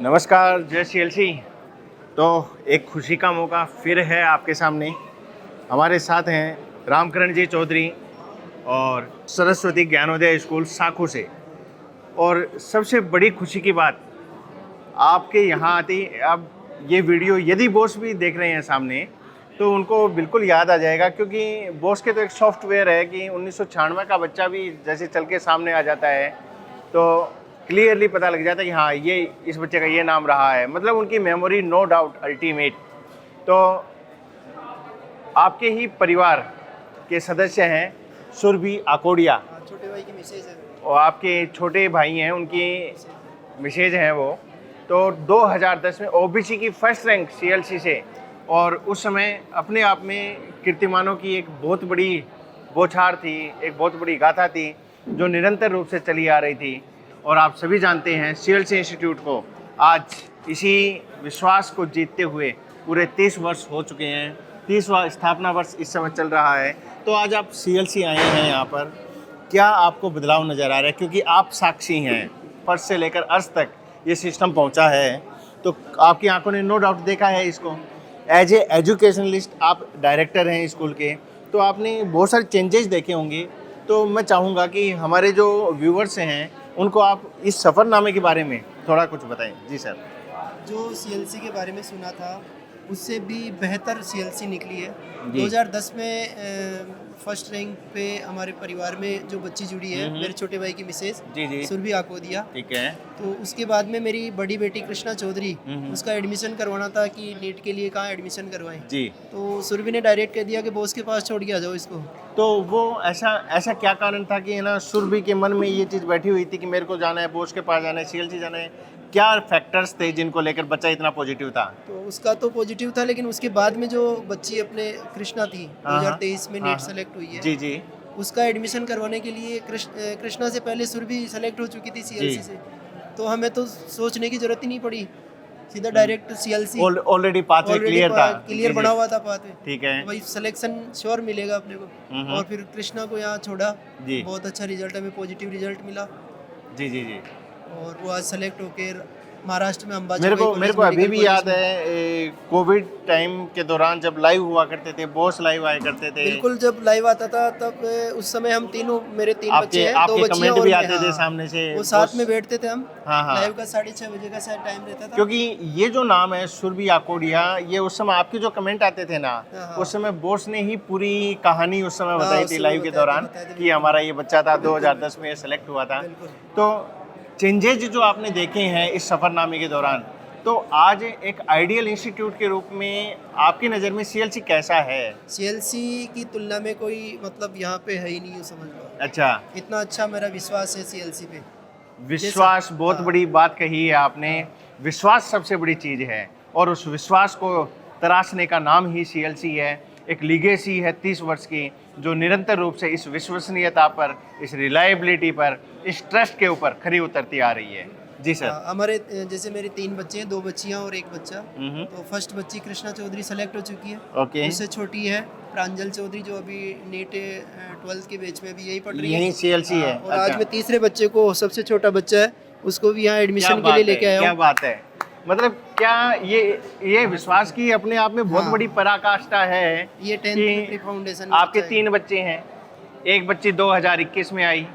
नमस्कार जय सीएलसी। तो एक खुशी का मौका फिर है आपके सामने। हमारे साथ हैं रामकरण जी चौधरी और सरस्वती ज्ञानोदय स्कूल साखू से। और सबसे बड़ी खुशी की बात, आपके यहाँ आती अब ये वीडियो यदि बॉस भी देख रहे हैं सामने तो उनको बिल्कुल याद आ जाएगा, क्योंकि बॉस के तो एक सॉफ्टवेयर है कि 1996 का बच्चा भी जैसे चल के सामने आ जाता है तो क्लियरली पता लग जाता है कि हाँ ये इस बच्चे का ये नाम रहा है। मतलब उनकी मेमोरी नो डाउट अल्टीमेट। तो आपके ही परिवार के सदस्य हैं सुरभि आकोडिया, छोटे भाई की मिसेज है और आपके छोटे भाई हैं, उनकी मिसेज हैं वो। तो 2010 में ओबीसी की फर्स्ट रैंक सीएलसी से, और उस समय अपने आप में कीर्तिमानों की एक बहुत बड़ी बौछार थी, एक बहुत बड़ी गाथा थी जो निरंतर रूप से चली आ रही थी। और आप सभी जानते हैं सीएलसी इंस्टीट्यूट को आज इसी विश्वास को जीतते हुए पूरे 30 वर्ष हो चुके हैं। 30वां स्थापना वर्ष इस समय चल रहा है। तो आज आप सीएलसी आए हैं यहाँ पर, क्या आपको बदलाव नज़र आ रहा है? क्योंकि आप साक्षी हैं, फर्स्ट से लेकर अर्श तक ये सिस्टम पहुँचा है, तो आपकी आंखों ने नो डाउट देखा है इसको। एज ए एजुकेशनलिस्ट आप डायरेक्टर हैं स्कूल के, तो आपने बहुत सारे चेंजेस देखे होंगे। तो मैं चाहूँगा कि हमारे जो व्यूवर्स हैं उनको आप इस सफ़रनामे के बारे में थोड़ा कुछ बताएं। जी सर। जो सीएलसी के बारे में सुना था उससे भी बेहतर सीएलसी निकली है। जी। 2010 में फर्स्ट रैंक पे हमारे परिवार में जो बच्ची जुड़ी है, मेरे छोटे भाई की मिसेज जी सुरभि आकोदिया। ठीक है। तो उसके बाद में मेरी बड़ी बेटी कृष्णा चौधरी, उसका एडमिशन करवाना था कि नीट के लिए कहाँ एडमिशन करवाएं। जी। तो सुरभि ने डायरेक्ट कह दिया कि बॉस के पास छोड़ के आ जाओ इसको। तो वो ऐसा क्या कारण था कि है ना सुरभि के मन में ये चीज़ बैठी हुई थी कि मेरे को जाना है, बॉस के पास जाना है, सीएलसी जाना है? क्या फैक्टर्स थे जिनको लेकर बच्चा इतना पॉजिटिव था? तो उसका तो पॉजिटिव था, लेकिन उसके बाद में जो बच्ची अपने कृष्णा थी 2023 में नीट सेलेक्ट हुई है। जी। उसका एडमिशन करवाने के लिए कृष्णा से पहले सुरभि सेलेक्ट हो चुकी थी सीएलसी से। तो हमें तो सोचने की जरूरत ही नहीं पड़ी, सीधा direct CLC. Already pathway clear था, क्लियर बना हुआ था पाथवे। ठीक है। वही सिलेक्शन श्योर मिलेगा अपने को। और फिर कृष्णा को यहाँ छोड़ा, जी। बहुत अच्छा रिजल्ट, हमें पॉजिटिव रिजल्ट मिला। जी। और वो आज सेलेक्ट होकर महाराष्ट्र में अंबाजी। मेरे को अभी भी याद है कोविड टाइम के दौरान जब लाइव हुआ करते थे, बॉस लाइव आया करते थे। बिल्कुल, जब लाइव आता था तब उस समय हम तीनों, मेरे 3 बच्चे हैं, 2 बच्चियां कमेंट और भी मैं, आते थे सामने से, वो साथ में बैठते थे हम। हाँ। लाइव का 6:30 बजे का शायद टाइम रहता था। क्योंकि ये जो नाम है सुरभि आकोडिया, ये उस समय आपके जो कमेंट आते थे ना, उस समय बॉस ने ही पूरी कहानी उस समय बताई थी लाइव के दौरान कि हमारा ये बच्चा था 2010 में सेलेक्ट हुआ था। तो चेंजेज जो आपने देखे हैं इस सफ़रनामे के दौरान, तो आज एक आइडियल इंस्टीट्यूट के रूप में आपकी नज़र में सीएलसी कैसा है? सीएलसी की तुलना में कोई मतलब यहाँ पे है ही नहीं, ये समझ लो। अच्छा, इतना अच्छा मेरा विश्वास है सीएलसी पे। विश्वास बहुत बड़ी बात कही है आपने। विश्वास सबसे बड़ी चीज़ है, और उस विश्वास को तराशने का नाम ही सीएलसी है। एक लीगेसी है 30 वर्ष की, जो निरंतर रूप से इस विश्वसनीयता पर, इस रिलायबिलिटी पर, इस ट्रस्ट के ऊपर खरी उतरती आ रही है। जी सर। हमारे जैसे मेरे 3 बच्चे हैं, 2 बच्चियां और 1 बच्चा। तो फर्स्ट बच्ची कृष्णा चौधरी सेलेक्ट हो चुकी है। ओके। उससे छोटी है प्रांजल चौधरी, जो अभी नीट 12th के बैच में भी यही पढ़ रही है, यही सीएलसी है। और आज मैं तीसरे बच्चे को, सबसे छोटा बच्चा है, उसको भी यहाँ एडमिशन के लिए लेके आया हूँ। क्या बात है! मतलब क्या ये विश्वास की अपने आप में बहुत बड़ी पराकाष्ठा है। ये 10th फाउंडेशन। आपके 3 बच्चे हैं, एक बच्ची 2021 में आई,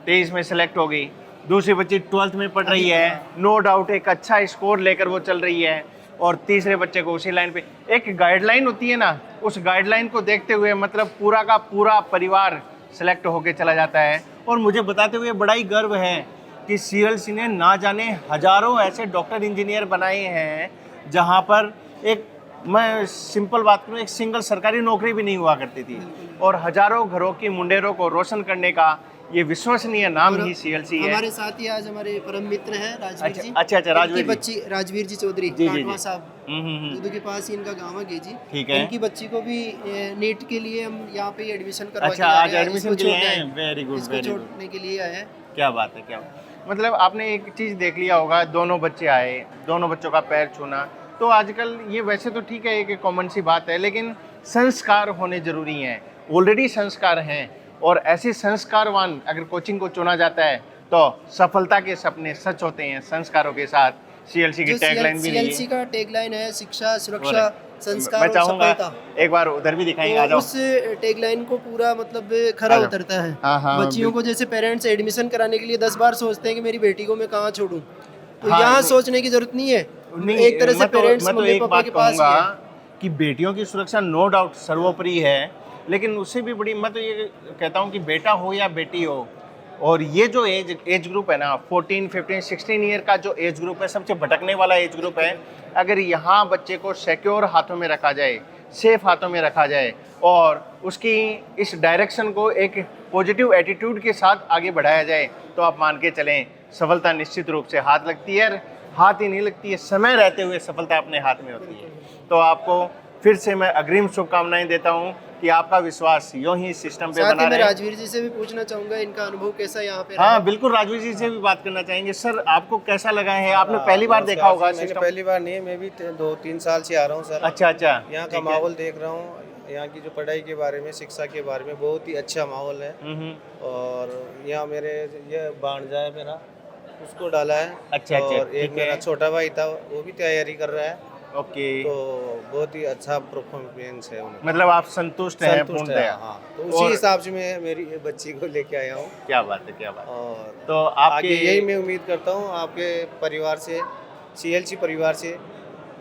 23 में सेलेक्ट हो गई, दूसरी बच्ची 12th में पढ़ रही है, नो डाउट एक अच्छा स्कोर लेकर वो चल रही है, और तीसरे बच्चे को उसी लाइन पे। एक गाइडलाइन होती है ना, उस गाइडलाइन को देखते हुए मतलब पूरा का पूरा परिवार सेलेक्ट होके चला जाता है। और मुझे बताते हुए बड़ा ही गर्व है कि सीएलसी ने ना जाने हजारों ऐसे डॉक्टर इंजीनियर बनाए हैं जहाँ पर एक, मैं सिंपल बात करूँ, एक सिंगल सरकारी नौकरी भी नहीं हुआ करती थी, और हजारों घरों की मुंडेरों को रोशन करने का ये विश्वसनीय नाम ही सीएलसी है। हमारे साथ ही आज हमारे परम मित्र हैं राजवीर जी। अच्छा, राजवीर जी। बच्ची राजवीर जी चौधरी, काटवा साहब, दूधू के पास ही इनका गांव है गेजी। ठीक है। इनकी बच्ची को भी नीट के लिए हम यहाँ पे एडमिशन करवा अच्छा, आज एडमिशन के लिए आए हैं। वेरी गुड, इसको छोड़ने के लिए आए हैं। क्या बात है, क्या मतलब आपने एक चीज़ देख लिया होगा, दोनों बच्चे आए, दोनों बच्चों का पैर छूना। तो आजकल ये वैसे तो ठीक है, एक कॉमन सी बात है, लेकिन संस्कार होने ज़रूरी हैं। ऑलरेडी संस्कार हैं, और ऐसे संस्कारवान अगर कोचिंग को चुना जाता है तो सफलता के सपने सच होते हैं संस्कारों के साथ। CLC की टैगलाइन भी रही CLC है। का टैगलाइन है शिक्षा, सुरक्षा, संस्कार मैं और चाहूंगा सफलता। एक बार उधर भी दिखाएंगे, आ तो जाओ। उस टैगलाइन को पूरा मतलब खरा आ जाओ। उतरता है। हाँ, हाँ, बच्चियों को जैसे पेरेंट्स एडमिशन कराने के लिए 10 बार सोचते हैं कि मेरी बेटी को मैं कहाँ छोड़ूं, तो हाँ, यहाँ नहीं- सोचने की जरूरत नहीं है। नहीं, एक तरह से पेरेंट्स मैं तो मम्मी एक पापा बात के पास ही कहूंगा है। कि बेटियों की सुरक्षा नो डाउट सर्वोपरि है, लेकिन उससे भी बड़ी मैं तो ये कहता हूँ कि बेटा हो या बेटी हो, और ये जो एज ग्रुप है ना 14, 15, 16 ईयर का जो एज ग्रुप है, सबसे भटकने वाला एज ग्रुप है। अगर यहाँ बच्चे को सिक्योर हाथों में रखा जाए, सेफ हाथों में रखा जाए और उसकी इस डायरेक्शन को एक पॉजिटिव एटीट्यूड के साथ आगे बढ़ाया जाए, तो आप मान के चलें सफलता निश्चित रूप से हाथ लगती है। हाथ ही नहीं लगती है, समय रहते हुए सफलता अपने हाथ में होती है। तो आपको फिर से मैं अग्रिम शुभकामनाएं देता हूं कि आपका विश्वास यूं ही सिस्टम पे साथ बना ही मैं रहे। राजवीर जी से भी पूछना चाहूंगा इनका अनुभव कैसा यहाँ पे हाँ बिल्कुल, राजवीर जी से भी बात करना चाहेंगे। सर आपको कैसा लगा है? आपने पहली बार देखा होगा मैंने सिस्टम? पहली बार नहीं, मैं भी 2-3 साल से आ रहा हूँ सर। अच्छा अच्छा, यहाँ का ठीक है। माहौल देख रहा हूँ, यहाँ की जो पढ़ाई के बारे में, शिक्षा के बारे में बहुत ही अच्छा माहौल है। और यहाँ मेरे ये भांजा है मेरा, उसको डाला है। अच्छा, अच्छा, और एक ठीक है। मेरा छोटा भाई था, वो भी तैयारी कर रहा है। ओके, तो बहुत ही अच्छा परफॉर्मेंस है उनका। मतलब आप संतुष्ट हैं संतुष्ट है, पूर्णतया? हाँ। तो उसी और- हिसाब से मैं मेरी बच्ची को लेके आया हूँ। क्या बात है, क्या बात है। और तो आगे आपके यही मैं उम्मीद करता हूँ आपके परिवार से, CLC परिवार से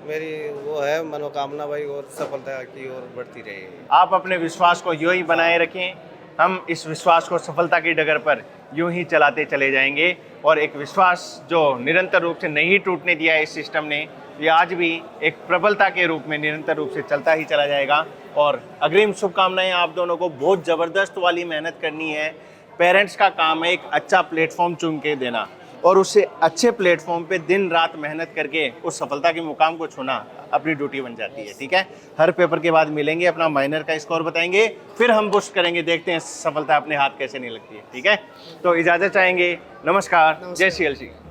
मेरी वो है मनोकामना भाई, और सफलता की ओर बढ़ती रहे। आप अपने विश्वास को यूं ही बनाए रखें, हम इस विश्वास को सफलता की डगर पर यूं ही चलाते चले जाएंगे। और एक विश्वास जो निरंतर रूप से नहीं टूटने दिया है इस सिस्टम ने, ये आज भी एक प्रबलता के रूप में निरंतर रूप से चलता ही चला जाएगा। और अग्रिम शुभकामनाएं आप दोनों को। बहुत ज़बरदस्त वाली मेहनत करनी है। पेरेंट्स का काम है एक अच्छा प्लेटफॉर्म चुन के देना, और उससे अच्छे प्लेटफॉर्म पे दिन रात मेहनत करके उस सफलता के मुकाम को छूना अपनी ड्यूटी बन जाती है। ठीक है, हर पेपर के बाद मिलेंगे, अपना माइनर का स्कोर बताएंगे, फिर हम पुश करेंगे, देखते हैं सफलता अपने हाथ कैसे नहीं लगती है। ठीक है, तो इजाज़त चाहेंगे। नमस्कार, जय CLC।